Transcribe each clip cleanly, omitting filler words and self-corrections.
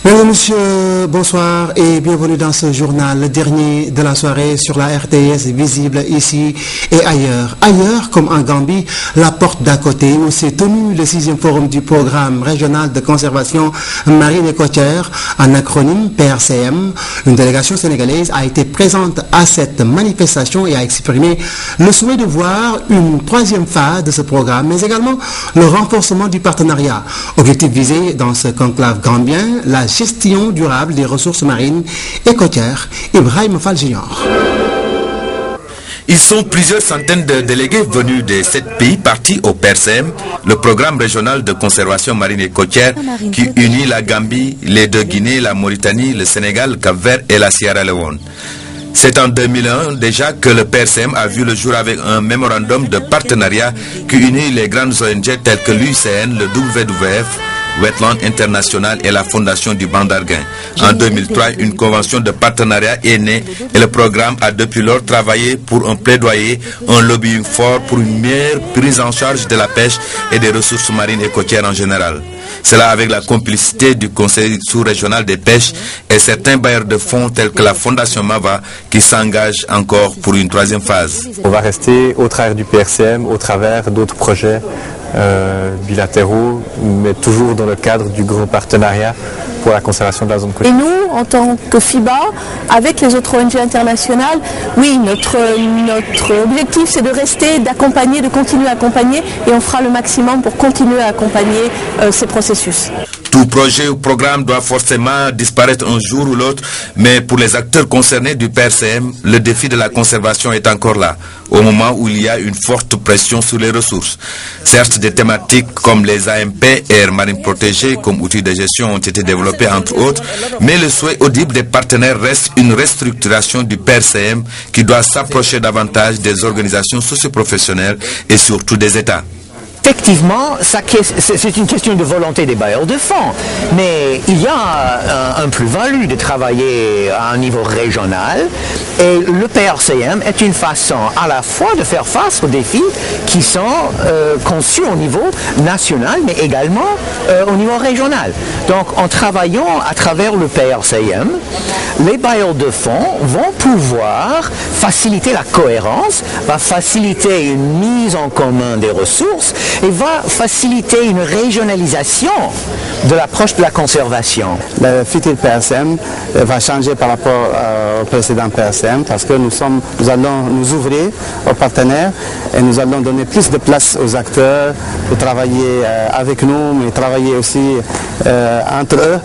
Mesdames et messieurs, bonsoir et bienvenue dans ce journal, le dernier de la soirée sur la RTS, visible ici et ailleurs. Ailleurs, comme en Gambie, la porte d'à côté, où s'est tenu le 6e forum du programme régional de conservation marine et côtière, en acronyme PRCM. Une délégation sénégalaise a été présente à cette manifestation et a exprimé le souhait de voir une 3e phase de ce programme, mais également le renforcement du partenariat. Objectif visé dans ce conclave gambien, la gestion durable des ressources marines et côtières. Ibrahim Fall Junior. Ils sont plusieurs centaines de délégués venus de 7 pays partis au PRCM, le programme régional de conservation marine et côtière qui unit la Gambie, les deux Guinées, la Mauritanie, le Sénégal, le Cap-Vert et la Sierra Leone. C'est en 2001 déjà que le PRCM a vu le jour avec un mémorandum de partenariat qui unit les grandes ONG telles que l'UICN, le WWF, Wetland International et la Fondation du Banc d'Arguin. En 2003, une convention de partenariat est née et le programme a depuis lors travaillé pour un plaidoyer, un lobbying fort pour une meilleure prise en charge de la pêche et des ressources marines et côtières en général. Cela avec la complicité du Conseil sous-régional des pêches et certains bailleurs de fonds tels que la Fondation Mava qui s'engagent encore pour une 3e phase. On va rester au travers du PRCM, au travers d'autres projets bilatéraux, mais toujours dans le cadre du gros partenariat pour la conservation de la zone côtière. Et nous, en tant que FIBA, avec les autres ONG internationales, oui, notre objectif c'est de rester, d'accompagner, de continuer à accompagner et on fera le maximum pour continuer à accompagner ces processus. Tout projet ou programme doit forcément disparaître un jour ou l'autre, mais pour les acteurs concernés du PRCM, le défi de la conservation est encore là, au moment où il y a une forte pression sur les ressources. Certes, des thématiques comme les AMP et aires marines protégées comme outils de gestion ont été développés entre autres, mais le souhait audible des partenaires reste une restructuration du PRCM qui doit s'approcher davantage des organisations socioprofessionnelles et surtout des États. Effectivement, c'est une question de volonté des bailleurs de fonds, mais il y a un plus-value de travailler à un niveau régional et le PRCM est une façon à la fois de faire face aux défis qui sont conçus au niveau national, mais également au niveau régional. Donc en travaillant à travers le PRCM, les bailleurs de fonds vont pouvoir faciliter la cohérence, va faciliter une mise en commun des ressources et va faciliter une régionalisation de l'approche de la conservation. Le futur PRCM va changer par rapport au précédent PRCM parce que nous allons nous ouvrir aux partenaires et nous allons donner plus de place aux acteurs pour travailler avec nous, mais travailler aussi entre eux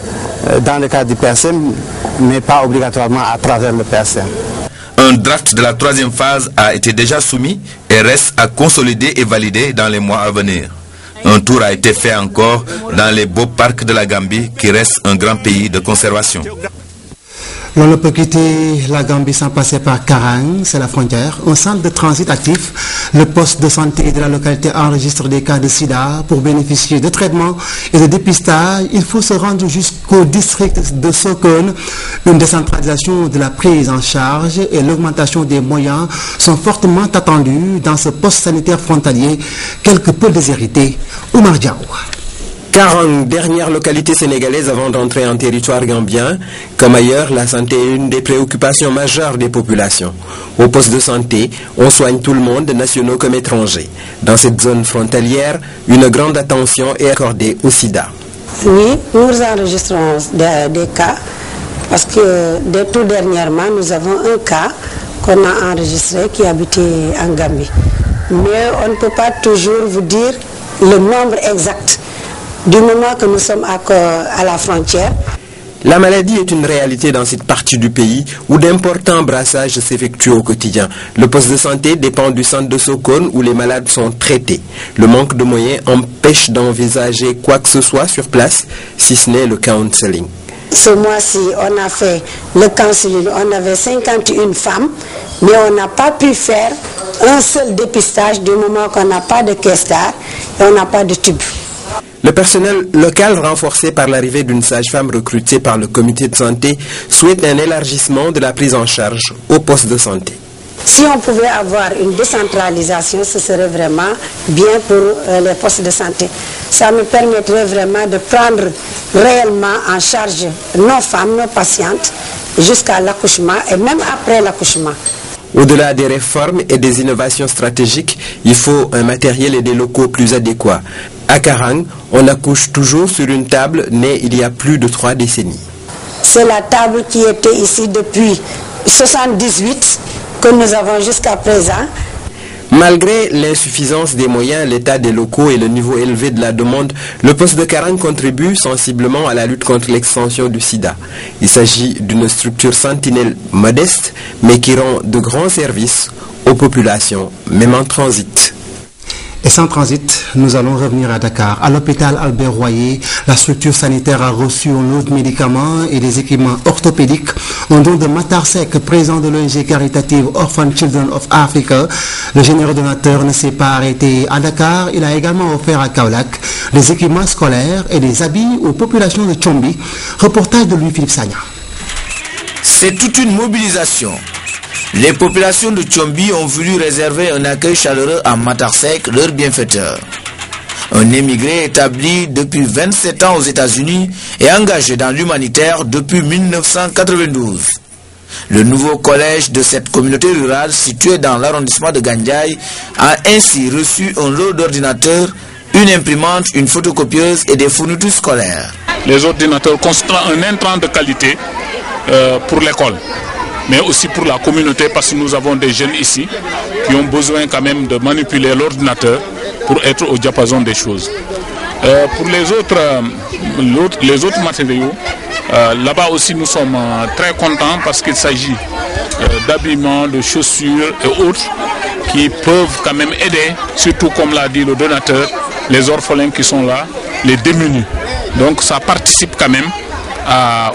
dans le cadre du PRCM, mais pas obligatoirement à travers le PRCM. Un draft de la 3e phase a été déjà soumis et reste à consolider et valider dans les mois à venir. Un tour a été fait encore dans les beaux parcs de la Gambie qui reste un grand pays de conservation. On ne peut quitter la Gambie sans passer par Karang, c'est la frontière, un centre de transit actif. Le poste de santé de la localité enregistre des cas de sida. Pour bénéficier de traitements et de dépistage, il faut se rendre jusqu'au district de Sokone. Une décentralisation de la prise en charge et l'augmentation des moyens sont fortement attendues dans ce poste sanitaire frontalier, quelque peu déshérité. Oumar Diaw. Karang, dernière localité sénégalaise avant d'entrer en territoire gambien. Comme ailleurs, la santé est une des préoccupations majeures des populations. Au poste de santé, on soigne tout le monde, nationaux comme étrangers. Dans cette zone frontalière, une grande attention est accordée au sida. Oui, nous enregistrons des cas parce que tout dernièrement, nous avons un cas qu'on a enregistré qui habitait en Gambie. Mais on ne peut pas toujours vous dire le nombre exact. Du moment que nous sommes à la frontière. La maladie est une réalité dans cette partie du pays où d'importants brassages s'effectuent au quotidien. Le poste de santé dépend du centre de Sokone où les malades sont traités. Le manque de moyens empêche d'envisager quoi que ce soit sur place, si ce n'est le counseling. Ce mois-ci, on a fait le counseling, on avait 51 femmes, mais on n'a pas pu faire un seul dépistage du moment qu'on n'a pas de caisse d'art et on n'a pas de tube. Le personnel local, renforcé par l'arrivée d'une sage-femme recrutée par le comité de santé, souhaite un élargissement de la prise en charge au poste de santé. Si on pouvait avoir une décentralisation, ce serait vraiment bien pour les postes de santé. Ça me permettrait vraiment de prendre réellement en charge nos femmes, nos patientes, jusqu'à l'accouchement et même après l'accouchement. Au-delà des réformes et des innovations stratégiques, il faut un matériel et des locaux plus adéquats. À Karang, on accouche toujours sur une table née il y a plus de 3 décennies. C'est la table qui était ici depuis 1978 que nous avons jusqu'à présent. Malgré l'insuffisance des moyens, l'état des locaux et le niveau élevé de la demande, le poste de Karang contribue sensiblement à la lutte contre l'extension du sida. Il s'agit d'une structure sentinelle modeste, mais qui rend de grands services aux populations, même en transit. Et sans transit, nous allons revenir à Dakar. À l'hôpital Albert Royer, la structure sanitaire a reçu un lot de médicaments et des équipements orthopédiques. Un don de Matar Sek, président de l'ONG caritative Orphan Children of Africa. Le généreux donateur ne s'est pas arrêté à Dakar. Il a également offert à Kaolack des équipements scolaires et des habits aux populations de Tchombi. Reportage de Louis-Philippe Sagna. C'est toute une mobilisation. Les populations de Tchombi ont voulu réserver un accueil chaleureux à Matar Sek, leur bienfaiteur. Un émigré établi depuis 27 ans aux États-Unis et engagé dans l'humanitaire depuis 1992. Le nouveau collège de cette communauté rurale située dans l'arrondissement de Gandiaï a ainsi reçu un lot d'ordinateurs, une imprimante, une photocopieuse et des fournitures scolaires. Les ordinateurs constituent un intrant de qualité pour l'école, mais aussi pour la communauté, parce que nous avons des jeunes ici qui ont besoin quand même de manipuler l'ordinateur pour être au diapason des choses. Pour les autres matériaux, là-bas aussi nous sommes très contents parce qu'il s'agit d'habillements, de chaussures et autres qui peuvent quand même aider, surtout comme l'a dit le donateur, les orphelins qui sont là, les démunis. Donc ça participe quand même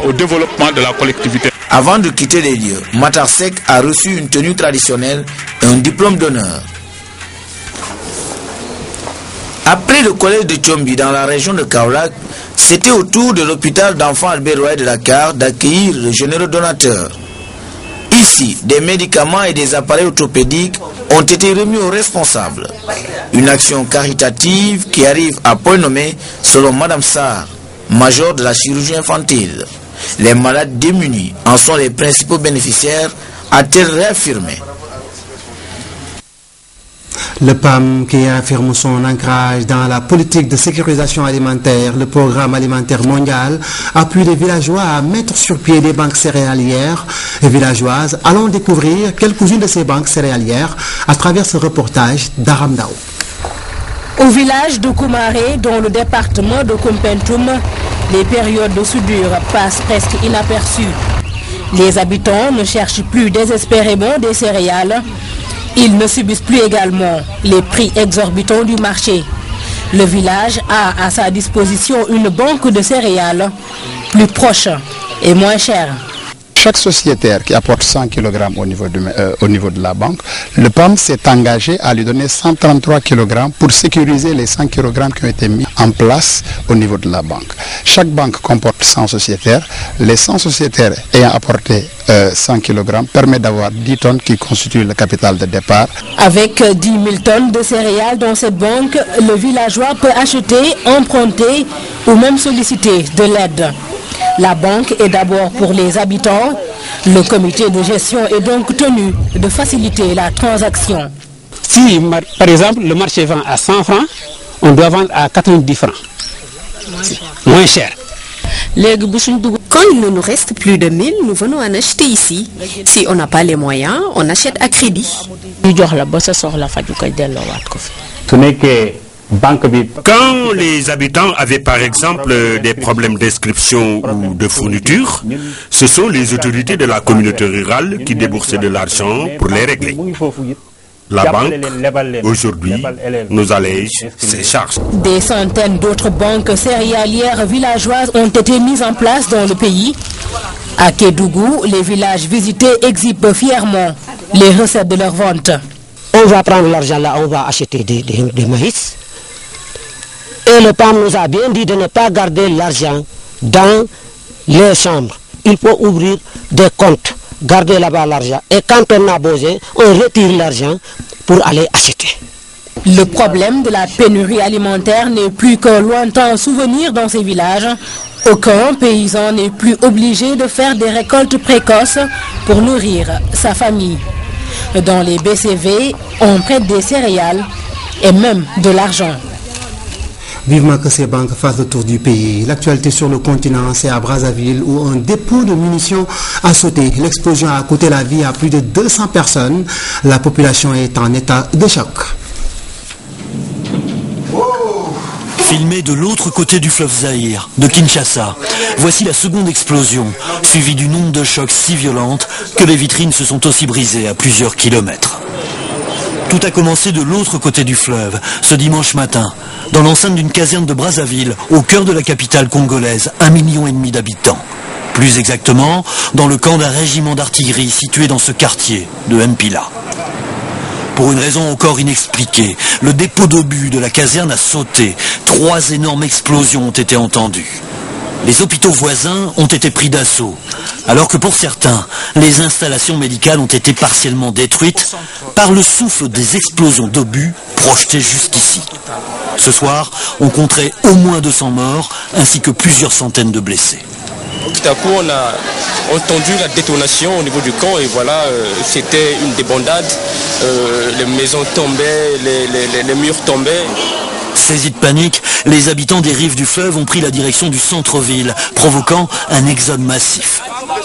au développement de la collectivité. Avant de quitter les lieux, Matar Sek a reçu une tenue traditionnelle et un diplôme d'honneur. Après le collège de Tchombi dans la région de Kaolack, c'était au tour de l'hôpital d'enfants Albert Royer de Dakar d'accueillir le généreux donateur. Ici, des médicaments et des appareils orthopédiques ont été remis aux responsables. Une action caritative qui arrive à point nommé selon Madame Sarr, major de la chirurgie infantile. Les malades démunis en sont les principaux bénéficiaires, a-t-elle réaffirmé. Le PAM qui affirme son ancrage dans la politique de sécurisation alimentaire, le programme alimentaire mondial, appuie les villageois à mettre sur pied des banques céréalières et villageoises. Allons découvrir quelques-unes de ces banques céréalières à travers ce reportage d'Aram Dao. Au village de Koumaré, dans le département de Kumpentoum, les périodes de soudure passent presque inaperçues. Les habitants ne cherchent plus désespérément des céréales. Ils ne subissent plus également les prix exorbitants du marché. Le village a à sa disposition une banque de céréales plus proche et moins chère. Chaque sociétaire qui apporte 100 kg au niveau de la banque, le PAM s'est engagé à lui donner 133 kg pour sécuriser les 100 kg qui ont été mis en place au niveau de la banque. Chaque banque comporte 100 sociétaires. Les 100 sociétaires ayant apporté 100 kg permet d'avoir 10 tonnes qui constituent le capital de départ. Avec 10 000 tonnes de céréales dans cette banque, le villageois peut acheter, emprunter ou même solliciter de l'aide. La banque est d'abord pour les habitants. Le comité de gestion est donc tenu de faciliter la transaction. Si, par exemple, le marché vend à 100 francs, on doit vendre à 90 francs. Moins cher. Quand il ne nous reste plus de 1000, nous venons en acheter ici. Si on n'a pas les moyens, on achète à crédit. Ce n'est que quand les habitants avaient par exemple des problèmes d'inscription ou de fourniture, ce sont les autorités de la communauté rurale qui déboursaient de l'argent pour les régler. La banque, aujourd'hui, nous allège ses charges. Des centaines d'autres banques céréalières villageoises ont été mises en place dans le pays. À Kédougou, les villages visités exhibent fièrement les recettes de leur vente. On va prendre l'argent là, on va acheter des maïs. Et le PAM nous a bien dit de ne pas garder l'argent dans les chambres. Il faut ouvrir des comptes, garder là-bas l'argent. Et quand on a besoin, on retire l'argent pour aller acheter. Le problème de la pénurie alimentaire n'est plus qu'un lointain souvenir dans ces villages. Aucun paysan n'est plus obligé de faire des récoltes précoces pour nourrir sa famille. Dans les BCV, on prête des céréales et même de l'argent. Vivement que ces banques fassent le tour du pays. L'actualité sur le continent, c'est à Brazzaville où un dépôt de munitions a sauté. L'explosion a coûté la vie à plus de 200 personnes. La population est en état de choc. Filmé de l'autre côté du fleuve Zaïre, de Kinshasa, voici la seconde explosion, suivie d'une onde de choc si violente que les vitrines se sont aussi brisées à plusieurs kilomètres. Tout a commencé de l'autre côté du fleuve, ce dimanche matin, dans l'enceinte d'une caserne de Brazzaville, au cœur de la capitale congolaise, 1,5 million d'habitants. Plus exactement, dans le camp d'un régiment d'artillerie situé dans ce quartier de Mpila. Pour une raison encore inexpliquée, le dépôt d'obus de la caserne a sauté. 3 énormes explosions ont été entendues. Les hôpitaux voisins ont été pris d'assaut, alors que pour certains, les installations médicales ont été partiellement détruites par le souffle des explosions d'obus projetées jusqu'ici. Ce soir, on compterait au moins 200 morts, ainsi que plusieurs centaines de blessés. Tout à coup, on a entendu la détonation au niveau du camp et voilà, c'était une débandade. Les maisons tombaient, les murs tombaient. Saisis de panique, les habitants des rives du fleuve ont pris la direction du centre-ville, provoquant un exode massif.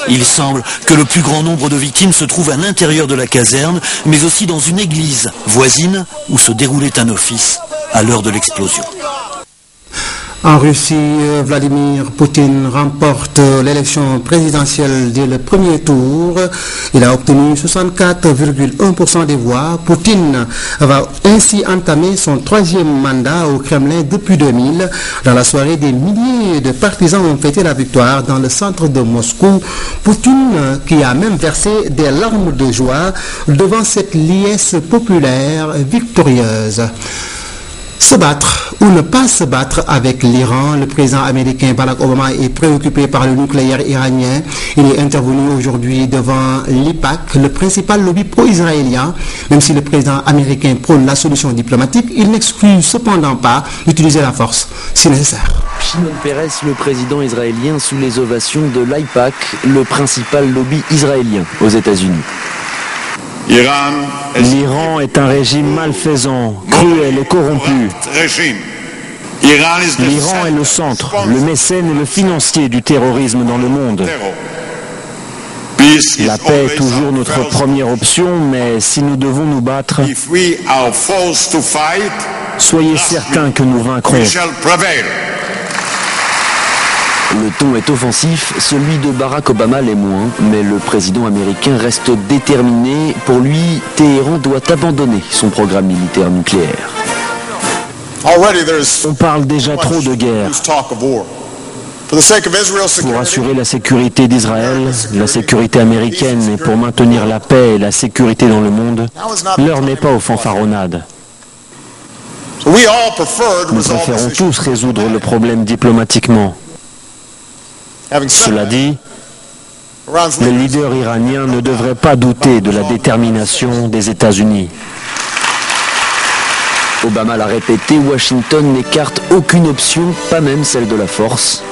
Il semble que le plus grand nombre de victimes se trouve à l'intérieur de la caserne, mais aussi dans une église voisine où se déroulait un office à l'heure de l'explosion. En Russie, Vladimir Poutine remporte l'élection présidentielle dès le premier tour. Il a obtenu 64,1% des voix. Poutine va ainsi entamer son 3e mandat au Kremlin depuis 2000. Dans la soirée, des milliers de partisans ont fêté la victoire dans le centre de Moscou. Poutine, qui a même versé des larmes de joie devant cette liesse populaire victorieuse. Se battre ou ne pas se battre avec l'Iran, le président américain Barack Obama est préoccupé par le nucléaire iranien. Il est intervenu aujourd'hui devant l'IPAC, le principal lobby pro-israélien. Même si le président américain prône la solution diplomatique, il n'exclut cependant pas d'utiliser la force si nécessaire. Shimon Peres, le président israélien, sous les ovations de l'IPAC, le principal lobby israélien aux États-Unis. L'Iran est un régime malfaisant, cruel et corrompu. L'Iran est le centre, le mécène et le financier du terrorisme dans le monde. La paix est toujours notre première option, mais si nous devons nous battre, soyez certains que nous vaincrons. Le ton est offensif, celui de Barack Obama l'est moins, mais le président américain reste déterminé. Pour lui, Téhéran doit abandonner son programme militaire nucléaire. On parle déjà trop de guerre. Pour assurer la sécurité d'Israël, la sécurité américaine et pour maintenir la paix et la sécurité dans le monde, l'heure n'est pas aux fanfaronnades. Nous préférons tous résoudre le problème diplomatiquement. Cela dit, les leaders iraniens ne devraient pas douter de la détermination des États-Unis. Obama l'a répété, Washington n'écarte aucune option, pas même celle de la force.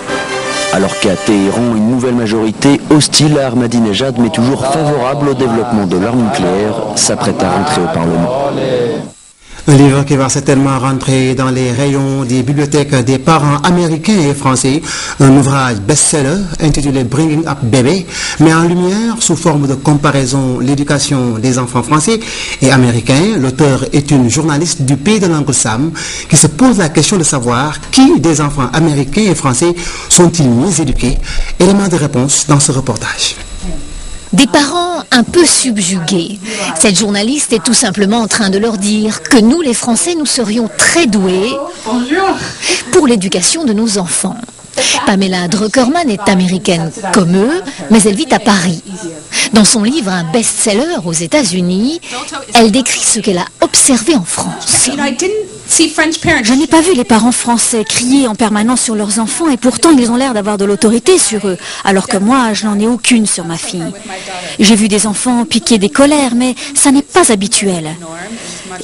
Alors qu'à Téhéran, une nouvelle majorité hostile à Ahmadinejad mais toujours favorable au développement de l'arme nucléaire s'apprête à rentrer au Parlement. Un livre qui va certainement rentrer dans les rayons des bibliothèques des parents américains et français. Un ouvrage best-seller intitulé Bringing Up Baby met en lumière sous forme de comparaison l'éducation des enfants français et américains. L'auteur est une journaliste du pays de l'Oncle Sam qui se pose la question de savoir qui des enfants américains et français sont-ils mieux éduqués. Élément de réponse dans ce reportage. Des parents un peu subjugués. Cette journaliste est tout simplement en train de leur dire que nous, les Français, nous serions très doués pour l'éducation de nos enfants. Pamela Druckerman est américaine comme eux, mais elle vit à Paris. Dans son livre, un best-seller aux États-Unis, elle décrit ce qu'elle a observé en France. Je n'ai pas vu les parents français crier en permanence sur leurs enfants et pourtant ils ont l'air d'avoir de l'autorité sur eux, alors que moi, je n'en ai aucune sur ma fille. J'ai vu des enfants piquer des colères, mais ça n'est pas habituel.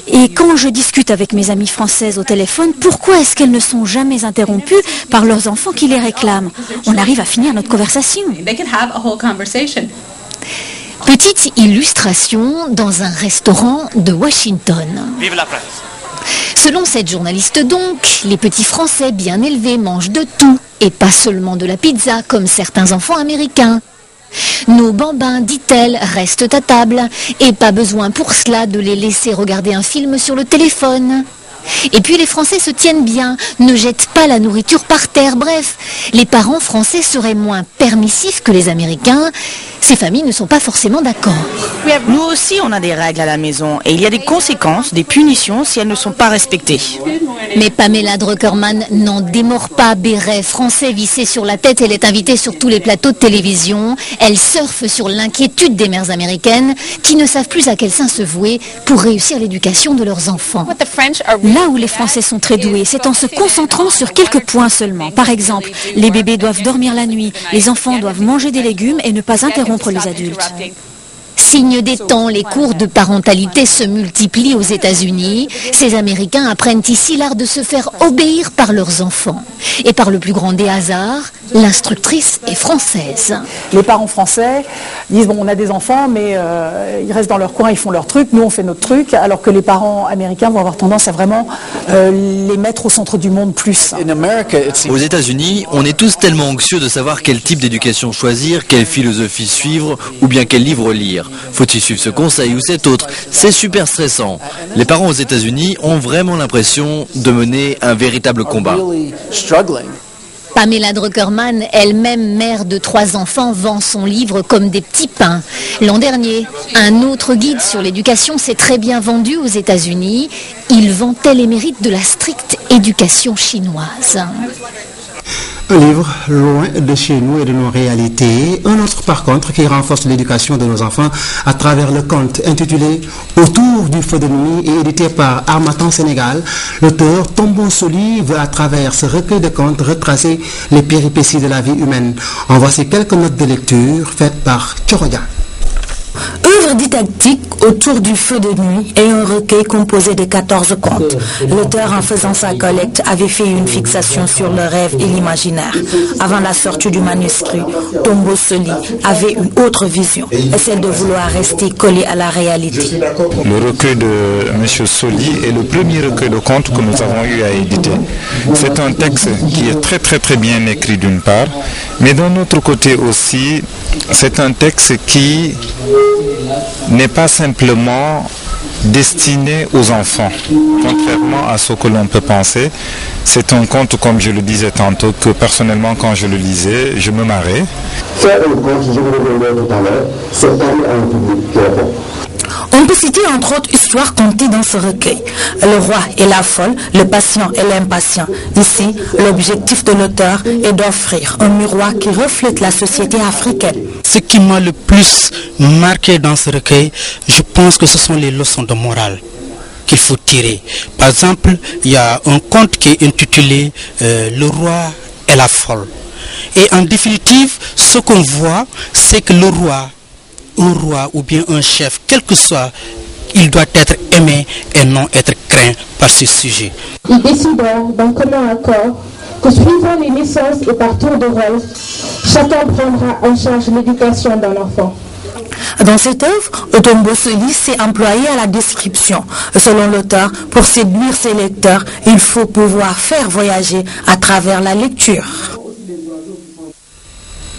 Et quand je discute avec mes amies françaises au téléphone, pourquoi est-ce qu'elles ne sont jamais interrompues par leurs enfants qui les réclament? On arrive à finir notre conversation. Petite illustration dans un restaurant de Washington. Vive la presse. Selon cette journaliste donc, les petits Français bien élevés mangent de tout, et pas seulement de la pizza comme certains enfants américains. Nos bambins, dit-elle, restent à table, et pas besoin pour cela de les laisser regarder un film sur le téléphone. Et puis les Français se tiennent bien, ne jettent pas la nourriture par terre, bref, les parents français seraient moins permissifs que les Américains. Ces familles ne sont pas forcément d'accord. Nous aussi, on a des règles à la maison et il y a des conséquences, des punitions si elles ne sont pas respectées. Mais Pamela Druckerman n'en démord pas. Béret français vissé sur la tête, elle est invitée sur tous les plateaux de télévision. Elle surfe sur l'inquiétude des mères américaines qui ne savent plus à quel sein se vouer pour réussir l'éducation de leurs enfants. Là où les Français sont très doués, c'est en se concentrant sur quelques points seulement. Par exemple, les bébés doivent dormir la nuit, les enfants doivent manger des légumes et ne pas interrompre les adultes. Signe des temps, les cours de parentalité se multiplient aux États-Unis. Ces Américains apprennent ici l'art de se faire obéir par leurs enfants. Et par le plus grand des hasards, l'instructrice est française. Les parents français disent, bon, on a des enfants, mais ils restent dans leur coin, ils font leur truc, nous on fait notre truc, alors que les parents américains vont avoir tendance à vraiment les mettre au centre du monde plus. Aux États-Unis, on est tous tellement anxieux de savoir quel type d'éducation choisir, quelle philosophie suivre, ou bien quel livre lire. Faut-il suivre ce conseil ou cet autre? C'est super stressant. Les parents aux États-Unis ont vraiment l'impression de mener un véritable combat. Pamela Druckerman, elle-même mère de 3 enfants, vend son livre comme des petits pains. L'an dernier, un autre guide sur l'éducation s'est très bien vendu aux États-Unis. Il vantait les mérites de la stricte éducation chinoise. Un livre loin de chez nous et de nos réalités. Un autre par contre qui renforce l'éducation de nos enfants à travers le conte intitulé Autour du feu de nuit et édité par Harmattan Sénégal. L'auteur Tombo Soli veut à travers ce recueil de contes retracer les péripéties de la vie humaine. En voici quelques notes de lecture faites par Tchoroya. Œuvre didactique autour du feu de nuit et un recueil composé de 14 contes. L'auteur, en faisant sa collecte, avait fait une fixation sur le rêve et l'imaginaire. Avant la sortie du manuscrit, Tombo Soli avait une autre vision, celle de vouloir rester collé à la réalité. Le recueil de M. Soli est le premier recueil de contes que nous avons eu à éditer. C'est un texte qui est très bien écrit d'une part, mais d'un autre côté aussi, c'est un texte qui n'est pas simplement destiné aux enfants. Contrairement à ce que l'on peut penser, c'est un conte, comme je le disais tantôt, que personnellement quand je le lisais, je me marrais. C'est un conte, je vous le disais tout à l'heure, c'est un public qui est bon. On peut citer entre autres histoires contées dans ce recueil. Le roi et la folle, le patient et l'impatient. Ici, l'objectif de l'auteur est d'offrir un miroir qui reflète la société africaine. Ce qui m'a le plus marqué dans ce recueil, je pense que ce sont les leçons de morale qu'il faut tirer. Par exemple, il y a un conte qui est intitulé Le roi et la folle. Et en définitive, ce qu'on voit, c'est que le roi, un roi ou bien un chef, quel que soit, il doit être aimé et non être craint par ce sujet. Ils décidèrent d'un commun accord que suivant les naissances et par tour de rôle, chacun prendra en charge l'éducation d'un enfant. Dans cette œuvre, Tombo Soli s'est employé à la description. Selon l'auteur, pour séduire ses lecteurs, il faut pouvoir faire voyager à travers la lecture.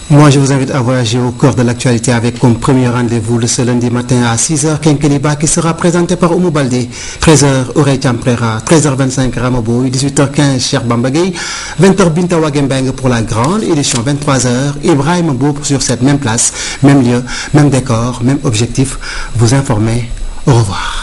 Moi, je vous invite à voyager au cœur de l'actualité avec comme premier rendez-vous le ce lundi matin à 6h, Kenkeliba qui sera présenté par Oumou Baldé, 13h, Ourey Champrera, 13h25, Ramoboy, 18h15, Cher Bambagay, 20h, Binta Wagembeng pour la grande édition, 23h, Ibrahim Boub sur cette même place, même lieu, même décor, même objectif, vous informer. Au revoir.